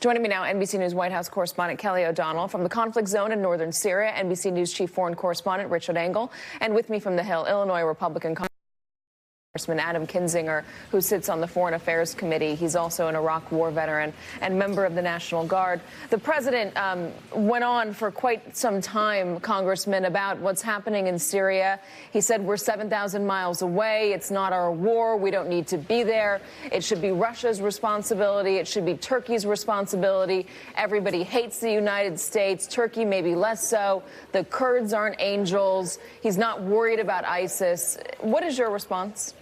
Joining me now, NBC News White House correspondent Kelly O'Donnell. From the conflict zone in northern Syria, NBC News chief foreign correspondent Richard Engel. And with me from the Hill, Illinois Republican Congressman Adam Kinzinger, who sits on the Foreign Affairs Committee. He's also an Iraq War veteran and member of the National Guard. The president went on for quite some time, Congressman, about what's happening in Syria. He said we're 7,000 miles away. It's not our war. We don't need to be there. It should be Russia's responsibility. It should be Turkey's responsibility. Everybody hates the United States. Turkey maybe less so. The Kurds aren't angels. He's not worried about ISIS. What is your response?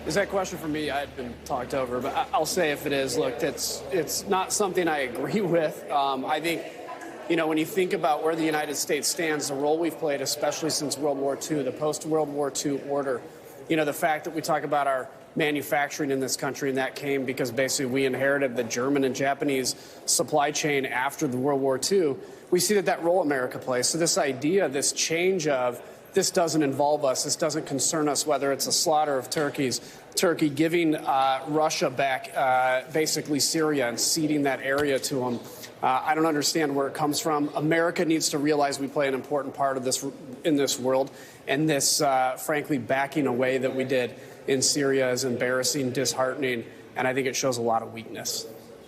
Is that question for me? I've been talked over, but I'll say if it is, look, it's not something I agree with. I think, when you think about where the United States stands, the role we've played, especially since World War II, the post-World War II order, the fact that we talk about our manufacturing in this country, and that came because basically we inherited the German and Japanese supply chain after the World War II, we see that role America plays. So this idea, this change of this doesn't involve us, this doesn't concern us, whether it's a slaughter of Turkey giving Russia back basically Syria and ceding that area to them. I don't understand where it comes from. America needs to realize we play an important part of this in this world, and this, frankly, backing away that we did in Syria is embarrassing, disheartening, and I think it shows a lot of weakness.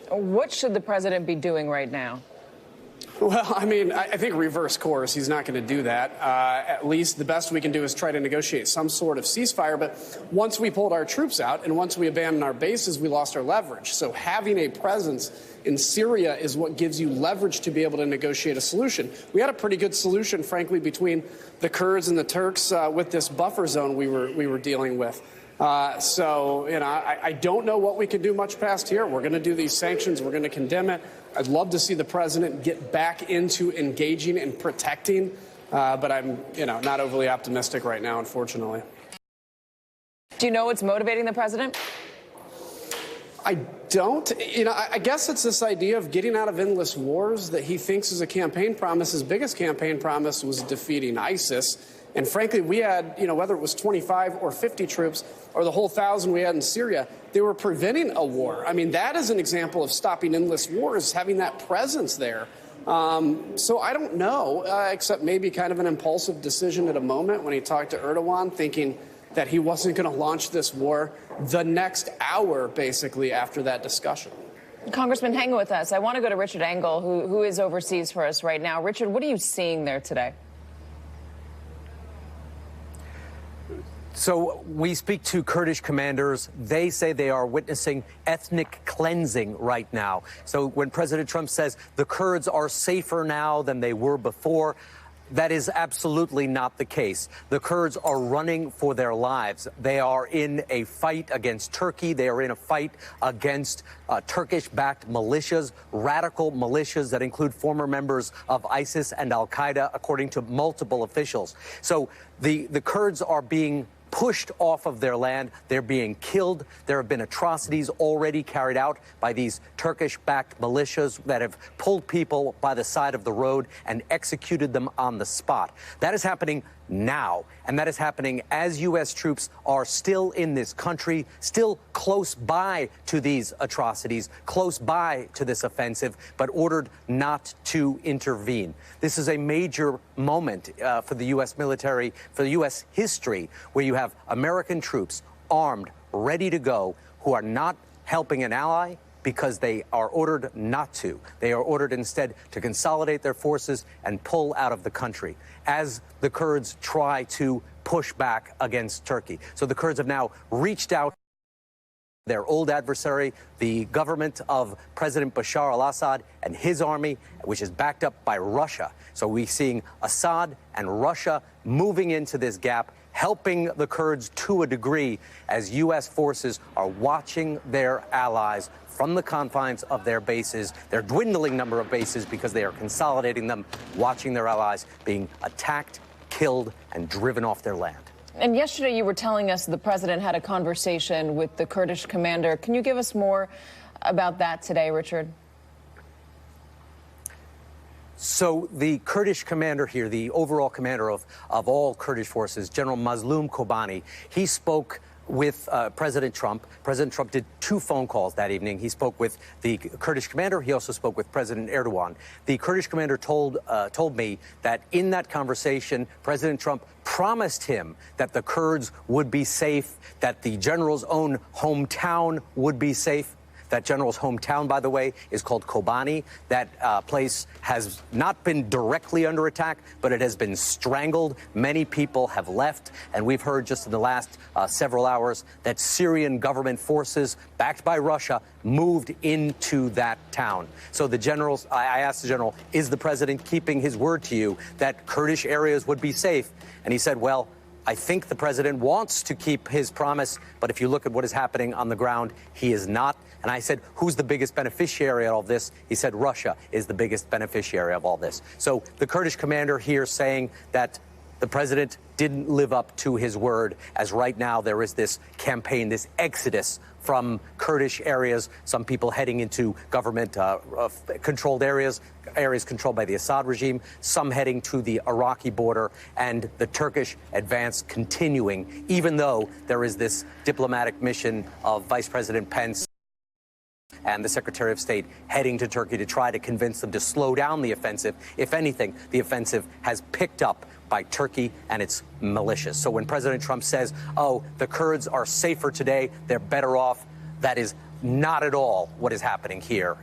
What should the president be doing right now? Well, I think reverse course. He's not going to do that. At least the best we can do is try to negotiate some sort of ceasefire. But once we pulled our troops out and once we abandoned our bases, we lost our leverage. So having a presence in Syria is what gives you leverage to be able to negotiate a solution. We had a pretty good solution, frankly, between the Kurds and the Turks with this buffer zone we were dealing with. I don't know what we can do much past here. We're going to do these sanctions. We're going to condemn it. I'd love to see the president get back into engaging and protecting, but I'm, not overly optimistic right now, unfortunately. Do you know what's motivating the president? I don't. I guess it's this idea of getting out of endless wars that he thinks is a campaign promise. His biggest campaign promise was defeating ISIS. And frankly, we had, whether it was 25 or 50 troops or the whole 1,000 we had in Syria, they were preventing a war. That is an example of stopping endless wars, having that presence there. So I don't know, except maybe kind of an impulsive decision at a moment when he talked to Erdogan, thinking that he wasn't going to launch this war the next hour, basically, after that discussion. Congressman, hang with us. I want to go to Richard Engel, who is overseas for us right now. Richard, what are you seeing there today? So we speak to Kurdish commanders. They say they are witnessing ethnic cleansing right now. So when President Trump says the Kurds are safer now than they were before, that is absolutely not the case. The Kurds are running for their lives. They are in a fight against Turkey. They are in a fight against Turkish-backed militias, radical militias that include former members of ISIS and al-Qaeda, according to multiple officials. So the Kurds are being pushed off of their land. They're being killed. There have been atrocities already carried out by these Turkish-backed militias that have pulled people by the side of the road and executed them on the spot. That is happening now, and that is happening as U.S. troops are still in this country, still close by to these atrocities, close by to this offensive, but ordered not to intervene. This is a major moment for the U.S. military, for the U.S. history, where you have American troops armed, ready to go, who are not helping an ally because they are ordered not to. They are ordered instead to consolidate their forces and pull out of the country as the Kurds try to push back against Turkey. So the Kurds have now reached out to their old adversary, the government of President Bashar al-Assad and his army, which is backed up by Russia. So we're seeing Assad and Russia moving into this gap, helping the Kurds to a degree as U.S. forces are watching their allies from the confines of their bases, their dwindling number of bases because they are consolidating them, watching their allies being attacked, killed, and driven off their land. And yesterday you were telling us the president had a conversation with the Kurdish commander. Can you give us more about that today, Richard? So the Kurdish commander here, the overall commander of all Kurdish forces, General Mazloum Kobani, he spoke with President Trump. President Trump did 2 phone calls that evening. He spoke with the Kurdish commander. He also spoke with President Erdogan. The Kurdish commander told me that in that conversation, President Trump promised him that the Kurds would be safe, that the general's own hometown would be safe. That general's hometown, by the way, is called Kobani. That place has not been directly under attack, but it has been strangled. Many people have left. And we've heard just in the last several hours that Syrian government forces, backed by Russia, moved into that town. So the generals, I asked the general, is the president keeping his word to you that Kurdish areas would be safe? And he said, well, I think the president wants to keep his promise, but if you look at what is happening on the ground, he is not. And I said, who's the biggest beneficiary of all this? He said, Russia is the biggest beneficiary of all this. So the Kurdish commander here saying that the president didn't live up to his word, as right now there is this campaign, this exodus from Kurdish areas, some people heading into government-controlled areas controlled by the Assad regime, some heading to the Iraqi border, and the Turkish advance continuing, even though there is this diplomatic mission of Vice President Pence and the Secretary of State heading to Turkey to try to convince them to slow down the offensive. If anything, the offensive has picked up by Turkey and its militias. So when President Trump says, oh, the Kurds are safer today, they're better off, that is not at all what is happening here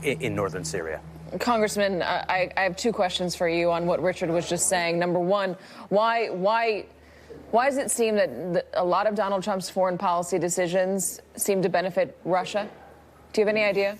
in northern Syria. Congressman, I have 2 questions for you on what Richard was just saying. Number one, why does it seem that a lot of Donald Trump's foreign policy decisions seem to benefit Russia? Do you have any idea?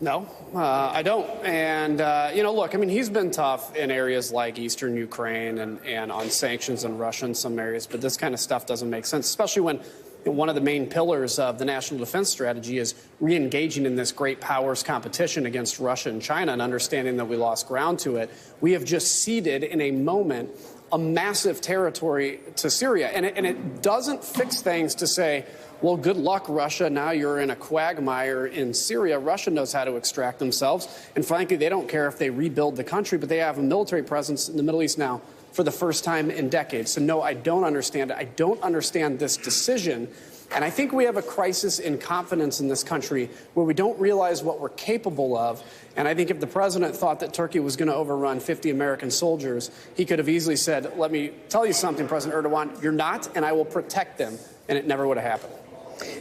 No, I don't. And, look, I mean, he's been tough in areas like eastern Ukraine and on sanctions on Russia in some areas. But this kind of stuff doesn't make sense, especially when one of the main pillars of the national defense strategy is re-engaging in this great powers competition against Russia and China and understanding that we lost ground to it. We have just ceded in a moment a massive territory to Syria. And it doesn't fix things to say, well, good luck, Russia. Now you're in a quagmire in Syria. Russia knows how to extract themselves. And frankly, they don't care if they rebuild the country, but they have a military presence in the Middle East now for the first time in decades. So, no, I don't understand it. I don't understand this decision. And I think we have a crisis in confidence in this country where we don't realize what we're capable of. And I think if the president thought that Turkey was going to overrun 50 American soldiers, he could have easily said, let me tell you something, President Erdogan, you're not, and I will protect them. And it never would have happened.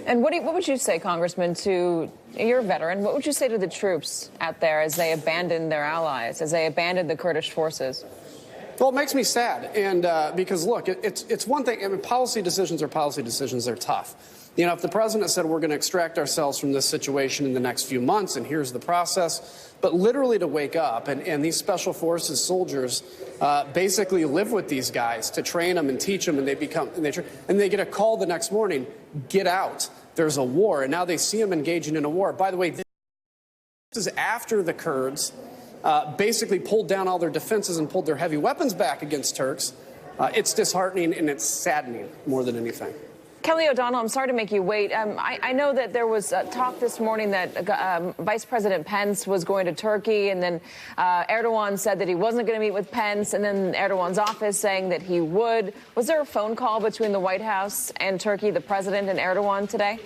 And what would you say, Congressman, you're a veteran, what would you say to the troops out there as they abandon their allies, as they abandon the Kurdish forces? Well, it makes me sad. And because, look, it's one thing. I mean, policy decisions are policy decisions. They're tough. You know, if the president said we're going to extract ourselves from this situation in the next few months, and here's the process, but literally to wake up and these special forces soldiers basically live with these guys to train them and teach them, and they get a call the next morning, get out. There's a war, and now they see them engaging in a war. By the way, this is after the Kurds basically pulled down all their defenses and pulled their heavy weapons back against Turks. It's disheartening and it's saddening more than anything. Kelly O'Donnell, I'm sorry to make you wait. I know that there was talk this morning that Vice President Pence was going to Turkey, and then Erdogan said that he wasn't going to meet with Pence, and then Erdogan's office saying that he would. Was there a phone call between the White House and Turkey, the president and Erdogan today?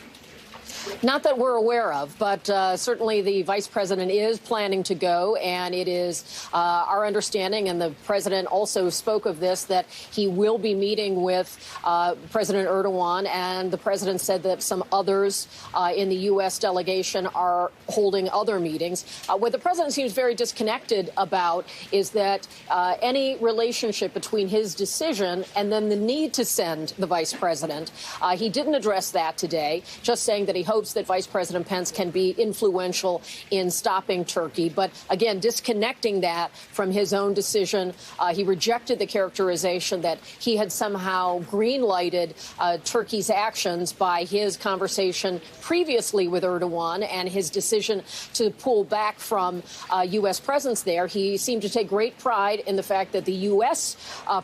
Not that we're aware of, but certainly the vice president is planning to go, and it is our understanding, and the president also spoke of this, that he will be meeting with President Erdogan, and the president said that some others in the U.S. delegation are holding other meetings. What the president seems very disconnected about is that any relationship between his decision and then the need to send the vice president. He didn't address that today, just saying that he hopes that Vice President Pence can be influential in stopping Turkey. But again, disconnecting that from his own decision, he rejected the characterization that he had somehow green-lighted Turkey's actions by his conversation previously with Erdogan and his decision to pull back from U.S. presence there. He seemed to take great pride in the fact that the U.S.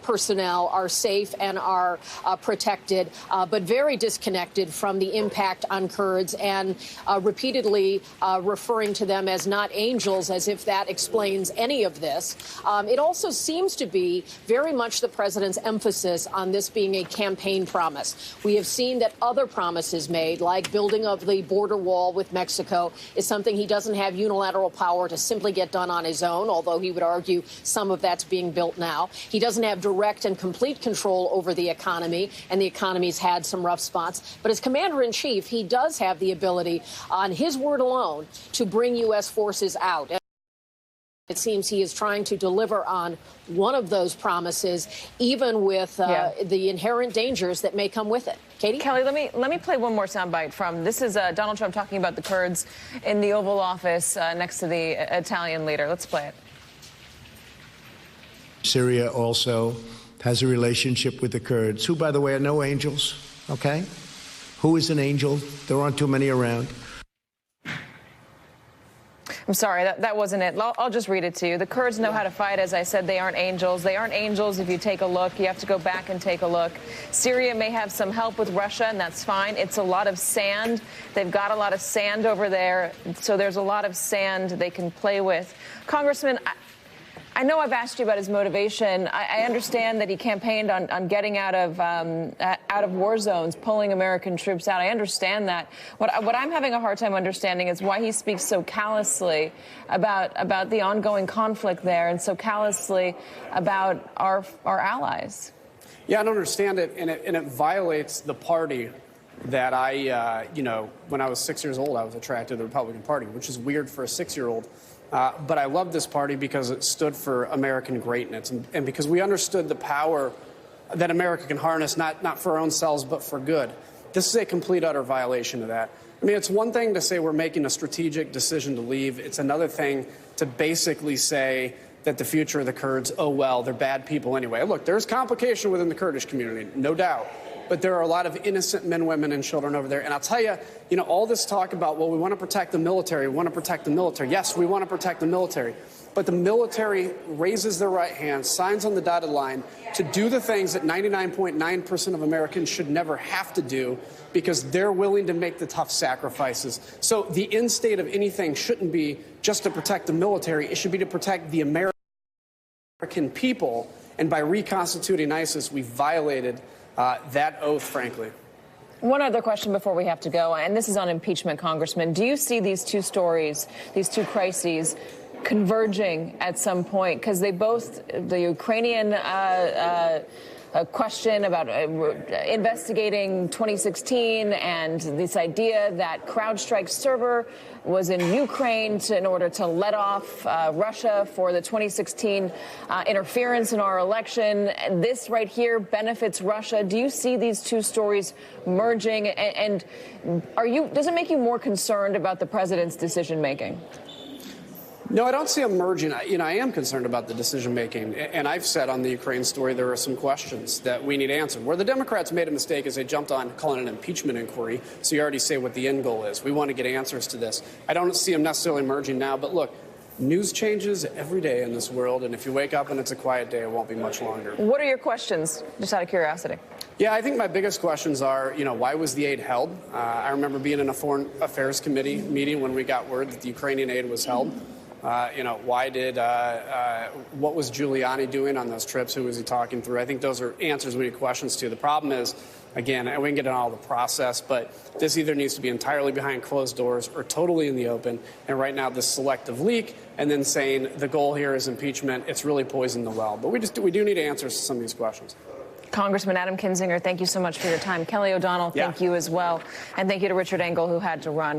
Personnel are safe and are protected, but very disconnected from the impact on Kurds Kurds and repeatedly referring to them as not angels, as if that explains any of this. It also seems to be very much the president's emphasis on this being a campaign promise. We have seen that other promises made, like building of the border wall with Mexico, is something he doesn't have unilateral power to simply get done on his own, although he would argue some of that's being built now. He doesn't have direct and complete control over the economy, and the economy's had some rough spots. But as commander-in-chief, he does have the ability, on his word alone, to bring U.S. forces out. It seems he is trying to deliver on one of those promises, even with the inherent dangers that may come with it. Katie? Kelly, let me play one more soundbite from this is Donald Trump talking about the Kurds in the Oval Office next to the Italian leader. Let's play it. Syria also has a relationship with the Kurds, who, by the way, are no angels, okay? Who is an angel? There aren't too many around. I'm sorry, that wasn't it. I'll just read it to you. The Kurds know how to fight. As I said, they aren't angels. They aren't angels if you take a look. You have to go back and take a look. Syria may have some help with Russia, and that's fine. It's a lot of sand. They've got a lot of sand over there, so there's a lot of sand they can play with. Congressman, I know I've asked you about his motivation. I understand that he campaigned on getting out of war zones, pulling American troops out. I understand that. What I'm having a hard time understanding is why he speaks so callously about the ongoing conflict there and so callously about our allies. Yeah, I don't understand it, and it violates the party that I, when I was 6 years old, I was attracted to the Republican Party, which is weird for a 6-year-old. But I love this party because it stood for American greatness and because we understood the power that America can harness, not for our own selves, but for good. This is a complete, utter violation of that. I mean, it's one thing to say we're making a strategic decision to leave. It's another thing to basically say that the future of the Kurds, oh, well, they're bad people anyway. Look, there's complication within the Kurdish community, no doubt. But there are a lot of innocent men, women, and children over there. And I'll tell you, all this talk about, well, we want to protect the military. We want to protect the military. Yes, we want to protect the military. But the military raises their right hand, signs on the dotted line to do the things that 99.9% of Americans should never have to do because they're willing to make the tough sacrifices. So the end state of anything shouldn't be just to protect the military. It should be to protect the American people. And by reconstituting ISIS, we violated that oath, frankly. One other question before we have to go, and this is on impeachment, Congressman. Do you see these two stories, these two crises, converging at some point? Because they both, the Ukrainian question about investigating 2016 and this idea that CrowdStrike's server was in Ukraine in order to let off Russia for the 2016 interference in our election. This right here benefits Russia. Do you see these two stories merging? And does it make you more concerned about the president's decision making? No, I don't see them merging. I am concerned about the decision-making. And I've said on the Ukraine story there are some questions that we need answered. Where the Democrats made a mistake is they jumped on calling it an impeachment inquiry, so you already say what the end goal is. We want to get answers to this. I don't see them necessarily merging now, but look, news changes every day in this world, and if you wake up and it's a quiet day, it won't be much longer. What are your questions, just out of curiosity? Yeah, I think my biggest questions are, why was the aid held? I remember being in a Foreign Affairs Committee meeting when we got word that the Ukrainian aid was held. What was Giuliani doing on those trips? Who was he talking through? I think those are answers we need questions to. The problem is, again, we can get into all the process, but this either needs to be entirely behind closed doors or totally in the open. And right now, this selective leak and then saying the goal here is impeachment, it's really poisoned the well. But we do need answers to some of these questions. Congressman Adam Kinzinger, thank you so much for your time. Kelly O'Donnell, thank you as well. And thank you to Richard Engel, who had to run.